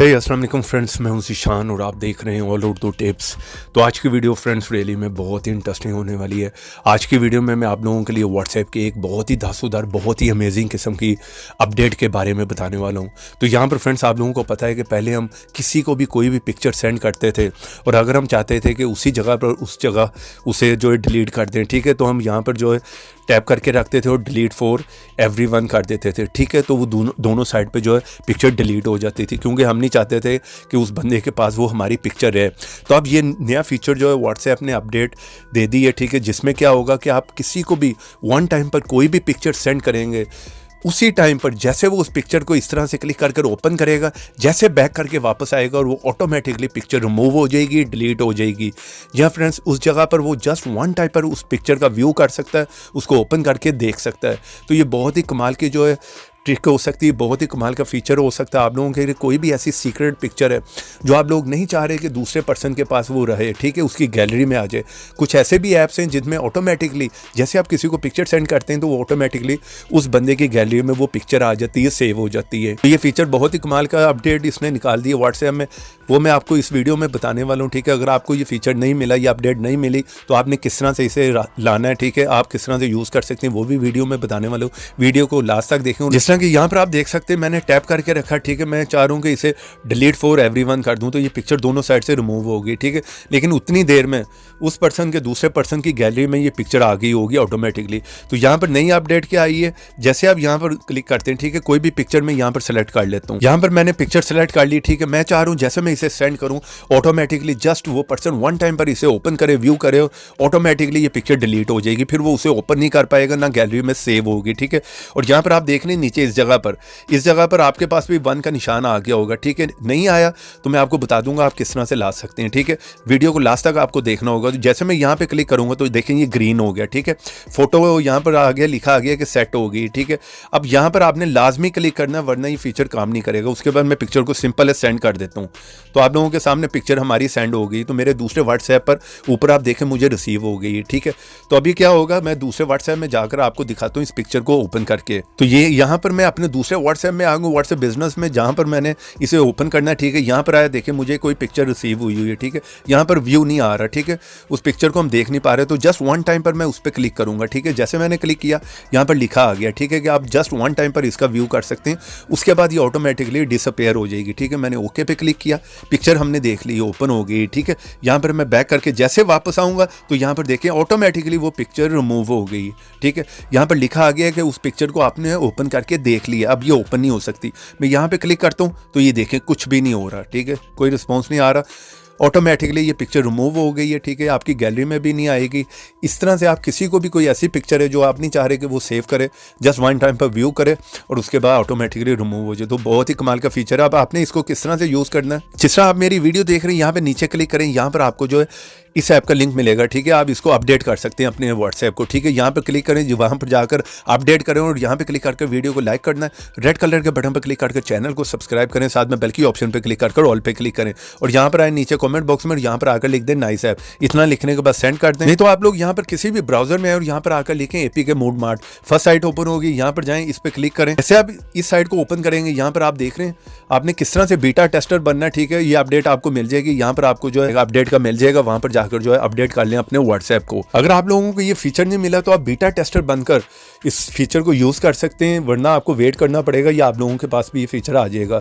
हे अस्सलाम वालेकुम फ्रेंड्स, मैं हूं ज़ीशान और आप देख रहे हैं ऑल उर्दू टिप्स। तो आज की वीडियो फ्रेंड्स रियली में बहुत ही इंटरेस्टिंग होने वाली है। आज की वीडियो में मैं आप लोगों के लिए व्हाट्सएप की एक बहुत ही धांसूदार, बहुत ही अमेजिंग किस्म की अपडेट के बारे में बताने वाला हूं। तो यहाँ पर फ्रेंड्स आप लोगों को पता है कि पहले हम किसी को भी कोई भी पिक्चर सेंड करते थे और अगर हम चाहते थे कि उसी जगह पर उस जगह उसे जो है डिलीट कर दें, ठीक है, तो हम यहाँ पर जो है टैप करके रखते थे और डिलीट फॉर एवरीवन कर देते थे, ठीक है। तो वो दोनों साइड पे जो है पिक्चर डिलीट हो जाती थी क्योंकि हम नहीं चाहते थे कि उस बंदे के पास वो हमारी पिक्चर है। तो अब ये नया फीचर जो है व्हाट्सएप ने अपडेट दे दी है, ठीक है, जिसमें क्या होगा कि आप किसी को भी वन टाइम पर कोई भी पिक्चर सेंड करेंगे, उसी टाइम पर जैसे वो उस पिक्चर को इस तरह से क्लिक कर ओपन करेगा, जैसे बैक करके वापस आएगा और वो ऑटोमेटिकली पिक्चर रिमूव हो जाएगी, डिलीट हो जाएगी। या फ्रेंड्स उस जगह पर वो जस्ट वन टाइम पर उस पिक्चर का व्यू कर सकता है, उसको ओपन करके देख सकता है। तो ये बहुत ही कमाल की जो है ट्रिक हो सकती है, बहुत ही कमाल का फीचर हो सकता है आप लोगों के लिए। कोई भी ऐसी सीक्रेट पिक्चर है जो आप लोग नहीं चाह रहे कि दूसरे पर्सन के पास वो रहे, ठीक है, उसकी गैलरी में आ जाए। कुछ ऐसे भी ऐप्स हैं जिनमें ऑटोमेटिकली जैसे आप किसी को पिक्चर सेंड करते हैं तो वो ऑटोमेटिकली उस बंदे की गैलरी में वो पिक्चर आ जाती है, सेव हो जाती है। तो ये फीचर बहुत ही कमाल का अपडेट इसने निकाल दी है व्हाट्सएप में, वो मैं आपको इस वीडियो में बताने वाला हूँ, ठीक है। अगर आपको ये फीचर नहीं मिला, ये अपडेट नहीं मिली, तो आपने किस तरह से इसे लाना है, ठीक है, आप किस तरह से यूज़ कर सकते हैं, वो भी वीडियो में बताने वाला हूँ। वीडियो को लास्ट तक देखें। जिस तरह कि यहाँ पर आप देख सकते हैं मैंने टैप करके रखा, ठीक है। मैं चाह रहा हूँ कि इसे डिलीट फॉर एवरीवन कर दूँ तो ये पिक्चर दोनों साइड से रिमूव होगी, ठीक है। लेकिन उतनी देर में उस पर्सन के दूसरे पर्सन की गैलरी में ये पिक्चर आ गई होगी ऑटोमेटिकली। तो यहाँ पर नई अपडेट क्या आई है, जैसे आप यहाँ पर क्लिक करते हैं, ठीक है, कोई भी पिक्चर मैं यहाँ पर सेलेक्ट कर लेता हूँ। यहाँ पर मैंने पिक्चर सेलेक्ट कर ली, ठीक है। मैं चाह रहा हूँ जैसे मैं इसे सेंड करूँ ऑटोमेटिकली जस्ट वो पर्सन वन टाइम पर इसे ओपन करे, व्यू करे, ऑटोमेटिकली ये पिक्चर डिलीट हो जाएगी, फिर वो उसे ओपन नहीं कर पाएगा, ना गैलरी में सेव होगी, ठीक है। और यहाँ पर आप देख लें नीचे इस जगह पर आपके पास भी वन का निशान आ गया होगा, ठीक है। नहीं आया तो मैं आपको बता दूंगा आप किस तरह से ला सकते हैं, ठीक है। वीडियो को लास्ट तक आपको देखना होगा। तो जैसे मैं यहाँ पे क्लिक करूंगा तो देखें ये ग्रीन हो गया, ठीक है। फोटो यहाँ पर आ गया, लिखा आ गया कि सेट हो गई, ठीक है। अब यहाँ पर आपने लाजमी क्लिक करना, वरना ये फीचर काम नहीं करेगा। उसके बाद मैं पिक्चर को सिंपल है सेंड कर देता हूँ। तो आप लोगों के सामने पिक्चर हमारी सेंड हो गई। तो मेरे दूसरे व्हाट्सएप पर ऊपर आप देखें मुझे रिसीव हो गई, ठीक है। तो अभी क्या होगा, मैं दूसरे व्हाट्सएप में जाकर आपको दिखाता हूँ इस पिक्चर को ओपन करके। तो ये यहाँ पर मैं अपने दूसरे व्हाट्सएप में आ गया, व्हाट्सएप बिजनेस में, जहाँ पर मैंने इसे ओपन करना है, ठीक है। यहाँ पर आया, देखिए मुझे कोई पिक्चर रिसीव हुई है, ठीक है। यहाँ पर व्यू नहीं आ रहा, ठीक है, उस पिक्चर को हम देख नहीं पा रहे। तो जस्ट वन टाइम पर मैं उस पर क्लिक करूंगा, ठीक है। जैसे मैंने क्लिक किया यहाँ पर लिखा आ गया, ठीक है, कि आप जस्ट वन टाइम पर इसका व्यू कर सकते हैं। उसके बाद ये ऑटोमेटिकली डिसअपेयर हो जाएगी, ठीक है। मैंने ओके पे क्लिक किया, पिक्चर हमने देख ली, ओपन हो गई, ठीक है। यहाँ पर मैं बैक करके जैसे वापस आऊँगा तो यहाँ पर देखिए ऑटोमेटिकली वो पिक्चर रिमूव हो गई, ठीक है। यहाँ पर लिखा आ गया कि उस पिक्चर को आपने ओपन करके देख लिया, अब ये ओपन नहीं हो सकती। मैं यहाँ पे क्लिक करता हूँ तो ये देखें कुछ भी नहीं हो रहा, ठीक है, कोई रिस्पॉन्स नहीं आ रहा। ऑटोमेटिकली ये पिक्चर रिमूव हो गई है, ठीक है, आपकी गैलरी में भी नहीं आएगी। इस तरह से आप किसी को भी कोई ऐसी पिक्चर है जो आप नहीं चाह रहे कि वो सेव करे, जस्ट वन टाइम पर व्यू करे और उसके बाद ऑटोमेटिकली रिमूव हो जाए। तो बहुत ही कमाल का फीचर है। अब आपने इसको किस तरह से यूज़ करना है, जिस तरह आप मेरी वीडियो देख रहे हैं यहाँ पे नीचे क्लिक करें, यहाँ पर आपको जो है इस ऐप का लिंक मिलेगा, ठीक है। आप इसको अपडेट कर सकते हैं अपने व्हाट्सएप को, ठीक है। यहाँ पर क्लिक करें, वहाँ पर जाकर अपडेट करें और यहाँ पे क्लिक करके वीडियो को लाइक करना है। रेड कलर के बटन पर क्लिक करके चैनल को सब्सक्राइब करें, साथ में बेल की ऑप्शन पर क्लिक कर ऑल पे क्लिक करें और यहाँ पर आए नीचे कमेंट बॉक्स में यहाँ पर आकर लिख दें नाइस ऐप। इतना लिखने के बाद सेंड कर दें। नहीं तो आप लोग यहाँ पर किसी भी ब्राउजर में आए और यहाँ पर आकर लिखें APK mood mart, first sight open होगी, यहाँ पर जाएं, इस पर क्लिक करें। जैसे आप इस साइट को ओपन करेंगे, यहाँ पर आप देख रहे हैं आपने किस तरह से बीटा टेस्टर बनना है, ठीक है। ये अपडेट आपको मिल जाएगी, यहाँ पर आपको जो है अपडेट का मिल जाएगा, वहाँ पर जाकर जो है अपडेट कर लें अपने व्हाट्सएप को। अगर आप लोगों को ये फीचर नहीं मिला तो आप बीटा टेस्टर बनकर इस फीचर को यूज कर सकते हैं, वरना आपको वेट करना पड़ेगा या आप लोगों के पास भी ये फीचर आ जाएगा।